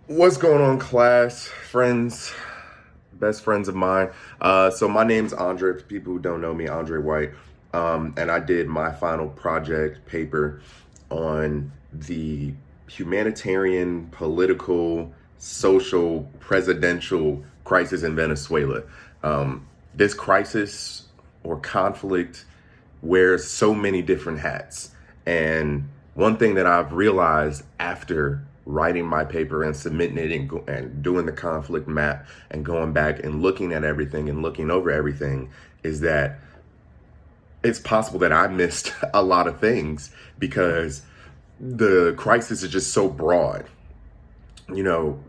What's going on, class, friends, best friends of mine? So my name's Andre. For people who don't know me, Andre White, and I did my final project paper on the humanitarian, political, social, presidential crisis in Venezuela. This crisis or conflict wears so many different hats, and one thing that I've realized after writing my paper and submitting it and doing the conflict map and going back and looking at everything and looking over everything is that it's possible that I missed a lot of things because the crisis is just so broad. You know,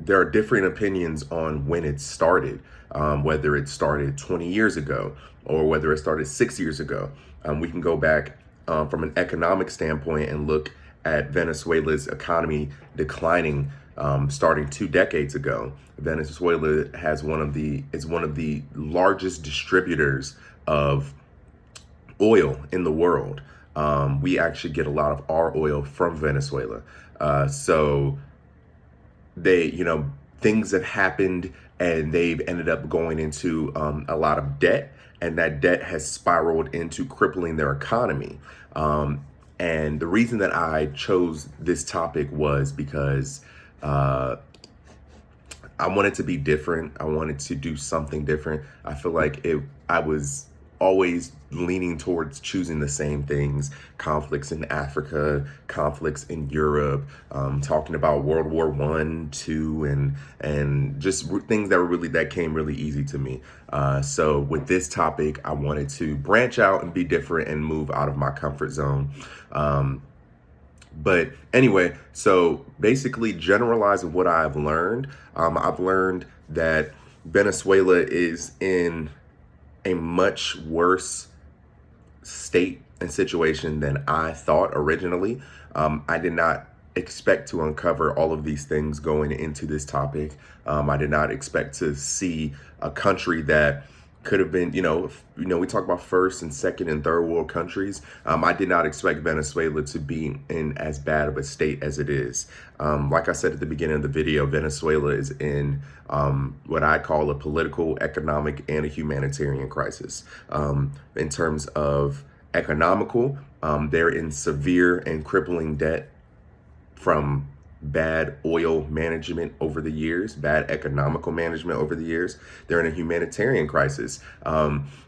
there are different opinions on when it started, whether it started 20 years ago or whether it started 6 years ago. We can go back from an economic standpoint and look at Venezuela's economy declining starting 2 decades ago. Venezuela is one of the largest distributors of oil in the world. We actually get a lot of our oil from Venezuela. So things have happened and they've ended up going into a lot of debt, and that debt has spiraled into crippling their economy. And the reason that I chose this topic was because I wanted to be different. I wanted to do something different. I feel like I was always leaning towards choosing the same things: conflicts in Africa, conflicts in Europe, talking about World War I, II, and just things that came really easy to me. So with this topic, I wanted to branch out and be different and move out of my comfort zone. But anyway, so basically generalizing what I've learned that Venezuela is in a much worse state and situation than I thought originally. I did not expect to uncover all of these things going into this topic. I did not expect to see a country that could have been, we talk about first and second and third world countries. I did not expect Venezuela to be in as bad of a state as it is. Like I said at the beginning of the video, Venezuela is in what I call a political, economic, and a humanitarian crisis. In terms of economical, they're in severe and crippling debt from bad oil management over the years, bad economical management over the years. They're in a humanitarian crisis.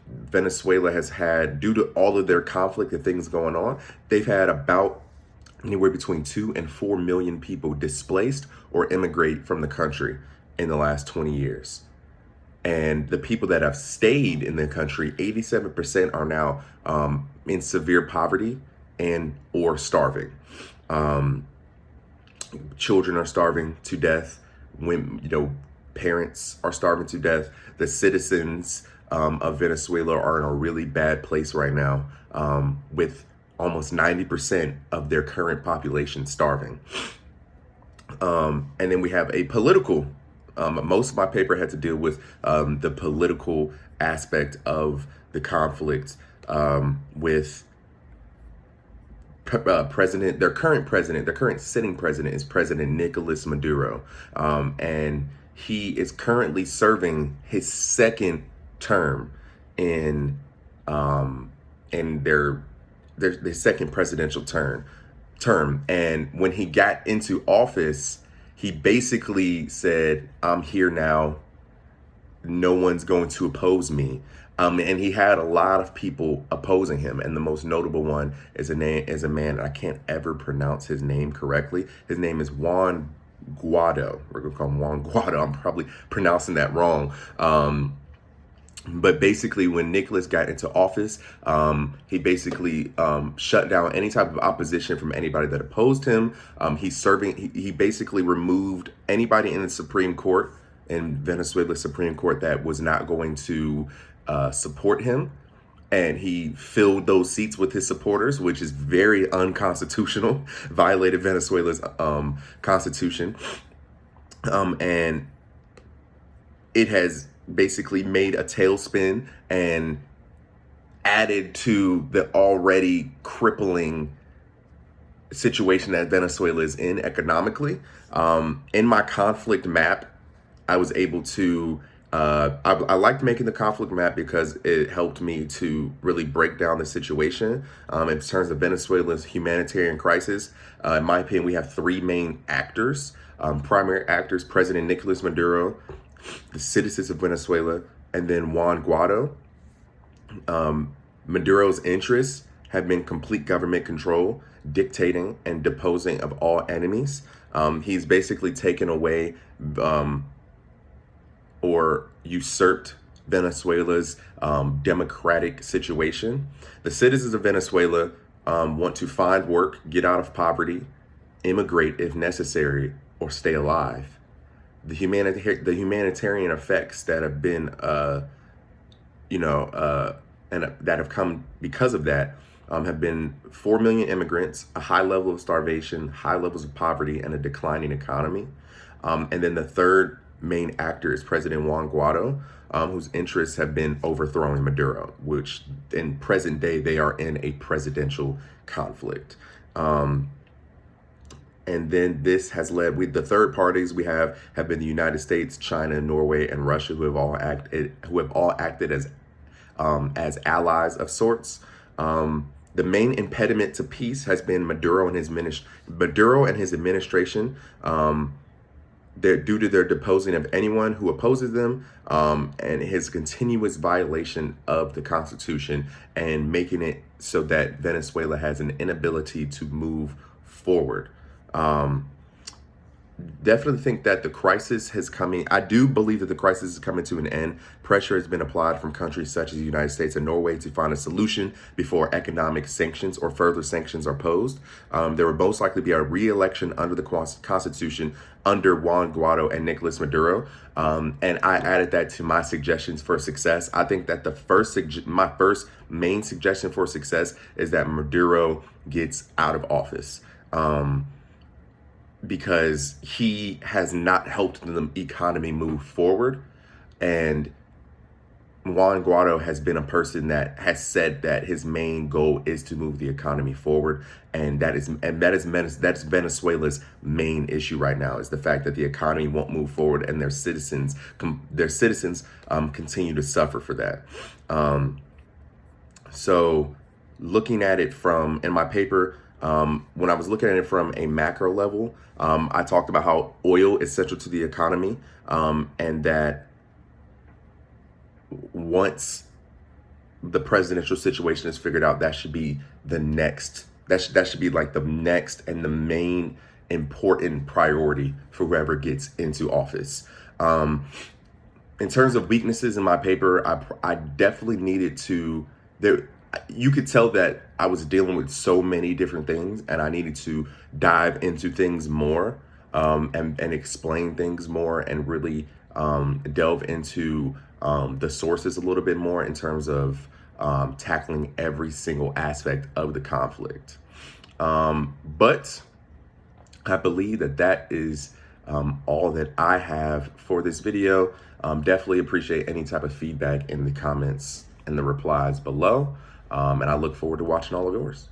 Venezuela has had, due to all of their conflict and things going on, they've had about anywhere between 2 and 4 million people displaced or immigrate from the country in the last 20 years. And the people that have stayed in the country, 87% are now in severe poverty and or starving. Children are starving to death. When parents are starving to death. The citizens of Venezuela are in a really bad place right now, with almost 90% of their current population starving. And then we have a political. Most of my paper had to deal with the political aspect of the conflict with their current sitting president is President Nicolas Maduro. And he is currently serving his second term in their second presidential term. And when he got into office, he basically said, "I'm here now. No one's going to oppose me." And he had a lot of people opposing him. And the most notable one is a man, I can't ever pronounce his name correctly. His name is Juan Guaido. We're going to call him Juan Guaido. I'm probably pronouncing that wrong. But basically, when Nicholas got into office, he basically shut down any type of opposition from anybody that opposed him. He basically removed anybody in the Supreme Court, in Venezuela Supreme Court, that was not going to support him. And he filled those seats with his supporters, which is very unconstitutional, violated Venezuela's constitution. And it has basically made a tailspin and added to the already crippling situation that Venezuela is in economically. In my conflict map, I was able to, I liked making the conflict map because it helped me to really break down the situation in terms of Venezuela's humanitarian crisis. In my opinion, we have three main actors, primary actors: President Nicolas Maduro, the citizens of Venezuela, and then Juan Guaido. Maduro's interests have been complete government control, dictating and deposing of all enemies. He's basically taken away or usurped Venezuela's democratic situation. The citizens of Venezuela want to find work, get out of poverty, immigrate if necessary, or stay alive. The humanitarian effects that have been, and that have come because of that have been 4 million immigrants, a high level of starvation, high levels of poverty, and a declining economy. And then the third main actor is President Juan Guaido, whose interests have been overthrowing Maduro, which in present day, they are in a presidential conflict. And then this has led, the third parties we have been the United States, China, Norway, and Russia, who have all acted as allies of sorts. The main impediment to peace has been Maduro and his administration. They're due to their deposing of anyone who opposes them, and his continuous violation of the Constitution, and making it so that Venezuela has an inability to move forward. Definitely think that the crisis has coming. I do believe that the crisis is coming to an end. Pressure has been applied from countries such as the United States and Norway to find a solution before economic sanctions or further sanctions are posed. There will most likely be a re-election under the Constitution under Juan Guaido and Nicolas Maduro. And I added that to my suggestions for success. I think that my first main suggestion for success is that Maduro gets out of office. Because he has not helped the economy move forward. And Juan Guaido has been a person that has said that his main goal is to move the economy forward. And that's Venezuela's main issue right now, is the fact that the economy won't move forward and their citizens continue to suffer for that. So looking at it in my paper, when I was looking at it from a macro level, I talked about how oil is central to the economy, and that once the presidential situation is figured out, that should be the next, that should be like the next and the main important priority for whoever gets into office. In terms of weaknesses in my paper, I definitely needed to, you could tell that I was dealing with so many different things, and I needed to dive into things more, and explain things more, and really delve into the sources a little bit more in terms of tackling every single aspect of the conflict. But I believe that is all that I have for this video. Definitely appreciate any type of feedback in the comments and the replies below. And I look forward to watching all of yours.